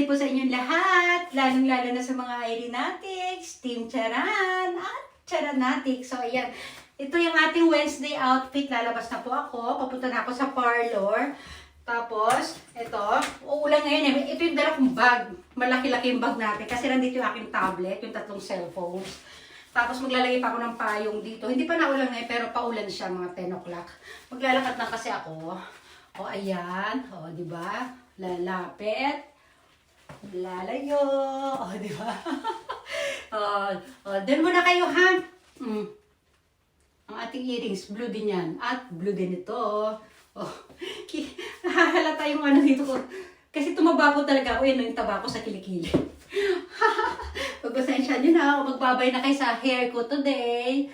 day po sa inyong lahat, lalong-lalo na sa mga Irenatics, Team Charan, at Charanatics. So, ayan. Ito yung ating Wednesday outfit. Lalabas na po ako. Papunta na ako sa parlor. Tapos, ito. Uulan ngayon eh. Ito yung dala kong bag. Malaki-laki yung bag natin. Kasi nandito yung aking tablet, yung 3 cellphones. Tapos maglalagay pa ako ng payong dito. Hindi pa naulan ngayon, pero paulan siya mga 10 o'clock. Maglalakad na kasi ako. O, ayan. O, diba? Lalapit. Lalayo. O, diba? Doon muna kayo, ha? Ang ating earrings, blue din yan. At blue din ito. Oh, nahahalata yung ano dito ko. Kasi tumaba po talaga ako. Yan yung taba ko sa kilikili. Pagpasensya nyo na. Magbabay na kayo sa hair ko today.